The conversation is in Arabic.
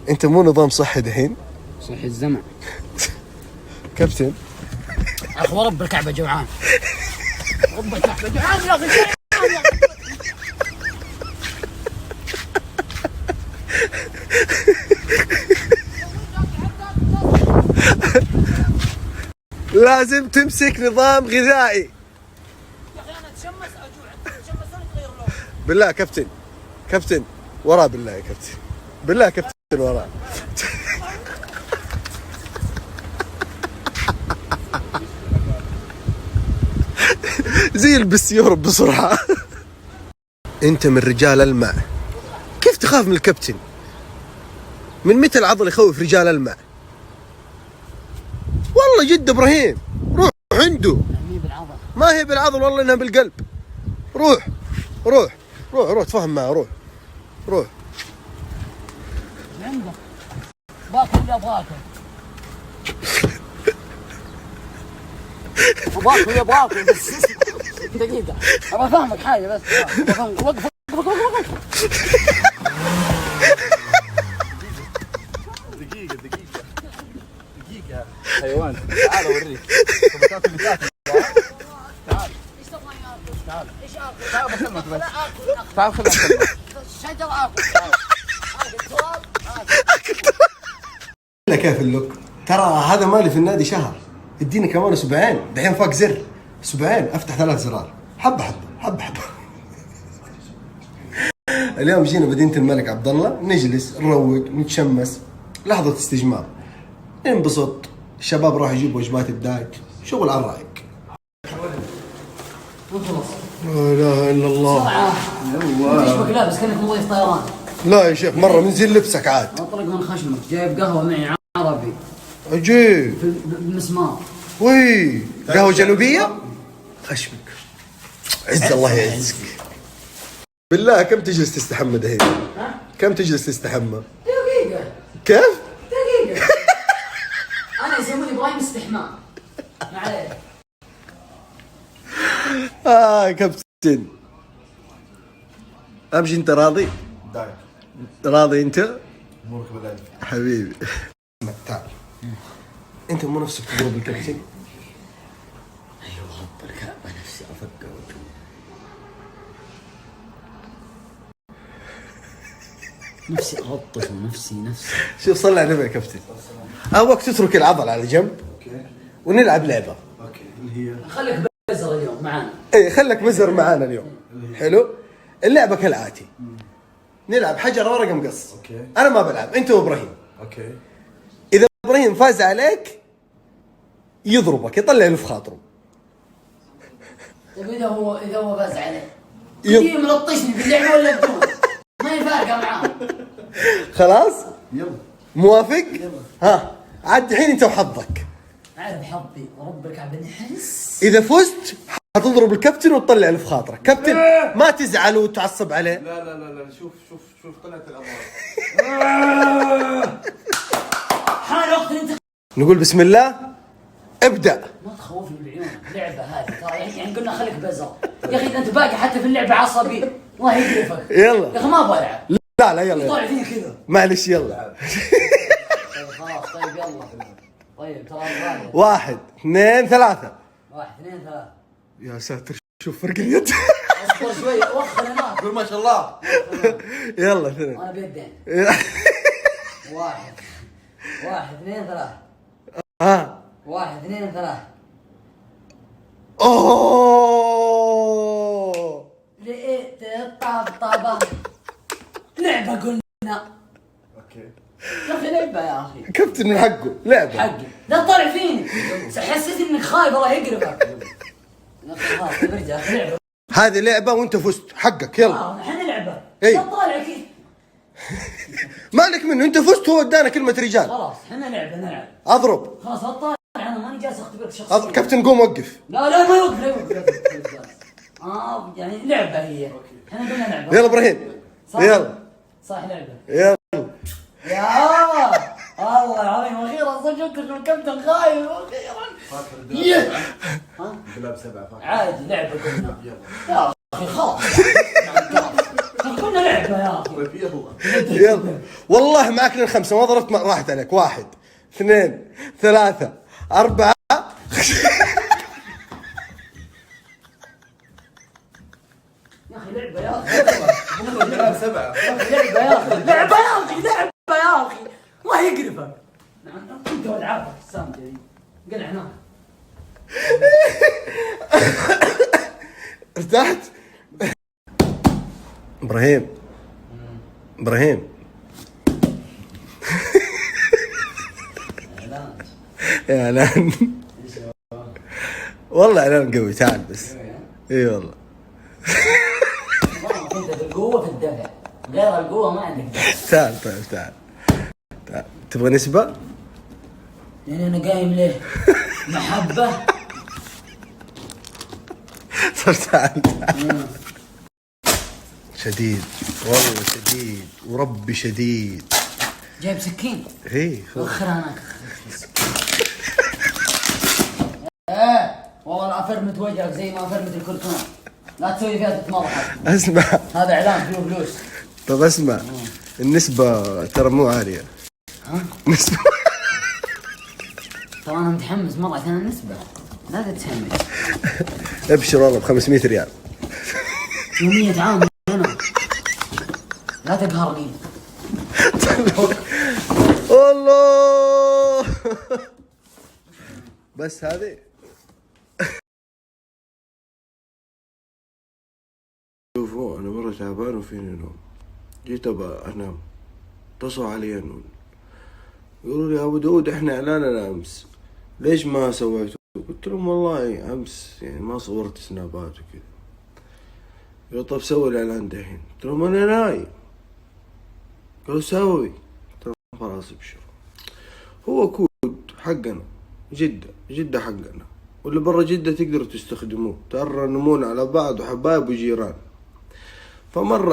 انت مو نظام صحي دحين؟ صحي الزمع. كابتن اخو رب الكعبه جوعان. رب الكعبه جوعان يا اخي. لازم تمسك نظام غذائي. يا اخي انا اتشمس اجوع، اتشمس تغير لون. بالله كابتن، كابتن وراه بالله يا كابتن، بالله كابتن وراه. زي البسيور بسرعة. انت من رجال الماء، كيف تخاف من الكابتن؟ من متى العضل يخوف رجال الماء؟ والله جد ابراهيم روح عنده. ما هي بالعضل والله انها بالقلب. روح روح روح روح تفهم معه. روح روح. عندك باكل اللي ابغاكل. باكل اللي ابغاكل بس دقيقة ابغى افهمك حاجة بس. وقف دقيقة حيوان. تعال اوريك. تعال. ايش تبغى اكل؟ تعال. ايش اكل؟ تعال بكلمك بس. اكل. تعال خليني اكلمك. شجر اكل. لا كيف اللوك؟ ترى هذا مالي في النادي شهر، اديني كمان اسبوعين، دحين فاق زر اسبوعين افتح 3 زرار، حبه حبه حبه حبه. اليوم جينا مدينة الملك عبد الله، نجلس نروق نتشمس، لحظة استجمام، ننبسط، الشباب راح يجيبوا وجبات الدايت، شغل على الرايق. خلص. لا اله الا الله. ايش بك لابس كانك مضيف طيران؟ لا يا شيخ مرة منزل لبسك عاد. اطلق من خشمك، جايب قهوة معي عربي. عجيب. بالمسمار. وي قهوة جنوبية؟ خشمك. عز الله يعزك. بالله كم تجلس تستحمى دحين؟ كم تجلس تستحمى؟ دقيقة. كيف؟ دقيقة. أنا يسموني إبراهيم استحمام. ما عليه. كابتن. أمشي أنت راضي؟ دايت. راضي أنت؟ امورك بالله. حبيبي. تعال. أنت مو نفسك تضرب الكابتن؟ أيوة رب الكعبة نفسي أفكر. نفسي أغطس ونفسي. شوف صلى على النبي يا كابتن. أبغاك تترك العضل على جنب. اوكي. ونلعب لعبة. اوكي اللي هي خليك بزر اليوم معانا. إيه خلك مزر معانا اليوم. حلو؟ اللعبة كالآتي. نلعب حجر ورقة مقص. اوكي. أنا ما بلعب، أنت وإبراهيم. اوكي. إذا إبراهيم فاز عليك يضربك، يطلع اللي في خاطره. طيب إذا هو فاز عليه. يجي ملطشني باللعبة ولا بدون؟ ما هي فارقة معاه. خلاص؟ يلا. موافق؟ يلا. ها عاد الحين أنت وحظك. عارف حظي ورب الكعبة نحس. إذا فزت حتضرب الكابتن وتطلع اللي في خاطرك، كابتن ما تزعل وتعصب عليه. لا لا لا لا شوف طلعت الأمراض. حان وقت انت. نقول بسم الله. ابدأ. ما تخوفني بعيونك، لعبة هذه ترى يعني قلنا خليك بزر. يا أخي إذا أنت باقي حتى في اللعبة عصبي الله يقرفك. يلا. يا أخي ما أبغى ألعب. لا يلا. طالع فيني كذا. معلش يلا. طيب خلاص طيب يلا. طيب ترى غالي. 1 2 3. 1 2 3. يا ساتر شوف فرق اليد. اصبر شوي وخر هناك. قول ما شاء الله. يلا 2. أنا بيدين. 1 2 3. ها 1 2 3. اوه لقيت الطبطبة. لعبة قلنا. اوكي. يا أخي لعبة يا أخي. كابتن من حقه لعبة. حقي لا تطلع فيني. حسيت انك خايف الله يقرفك. يا اخي خلاص برجع لعبه. هذه لعبة وانت فزت حقك يلا. احنا لعبه. إيه. لا تطالع كيف. مالك منه انت فزت هو ادانا كلمة رجال. خلاص احنا لعبه نلعب. اضرب. خلاص لا تطالع انا ماني جالس اختبرك شخصيا. كابتن قوم وقف. لا ما يوقف لا يوقف. يعني لعبه هي. احنا قلنا لعبه. يلا ابراهيم. يلا. صح لعبه. يلا. يا الله العظيم اخيرا صدقت انه الكابتن خايف اخيرا. ها؟ بلعب 7 فاكر. عادي لعبه قلنا. يا اخي خلاص. قلنا لعبه يا اخي. طيب يلا. يلا والله معك لين 5 ما ضربت، راحت عليك. 1 2 3 4. يا اخي لعبه يا اخي. والله 7. يا اخي لعبه يا اخي. لعبه يا اخي. لعبه يا اخي. الله يقرفك. انت والعابك السامجه دي. قلع هناك. ارتحت؟ ابراهيم ابراهيم يا اعلان. والله اعلان قوي. تعال بس. اي والله. انت بالقوه في الدفع، غير القوه ما عندك دفع. تعال طيب تعال. تبغى نسبة؟ يعني انا قايم ليه؟ محبه. طيب تعال تعال. شديد والله شديد وربي شديد. جايب سكين. ايه وخر هناك. ايه والله لا افرمت وجهك زي ما افرمت الكرتون. لا تسوي فيها تتمضحك. اسمع. هذا اعلان فيه فلوس. طب اسمع. النسبة ترى مو عالية. ها؟ نسبة. طبعا انا متحمس مره عشان النسبه. لا تتحمس. ابشر والله ب 500 ريال. يومية عام هنا. لا تقهرني. الله. بس هذه. شوفوا انا مرة تعبان وفيني نوم، جيت ابى انام، اتصلوا علي نون يقولوا لي ابو داود احنا اعلاننا امس ليش ما سويته؟ قلت لهم والله امس يعني ما صورت سنابات وكذا. قالوا طب سوي الاعلان دحين. قلت لهم انا نايم. قالوا سوي. قلت لهم خلاص ابشر، هو كود حقنا، جدة حقنا، واللي برا جدة تقدروا تستخدموه، ترنمون على بعض وحبايب وجيران. فمرة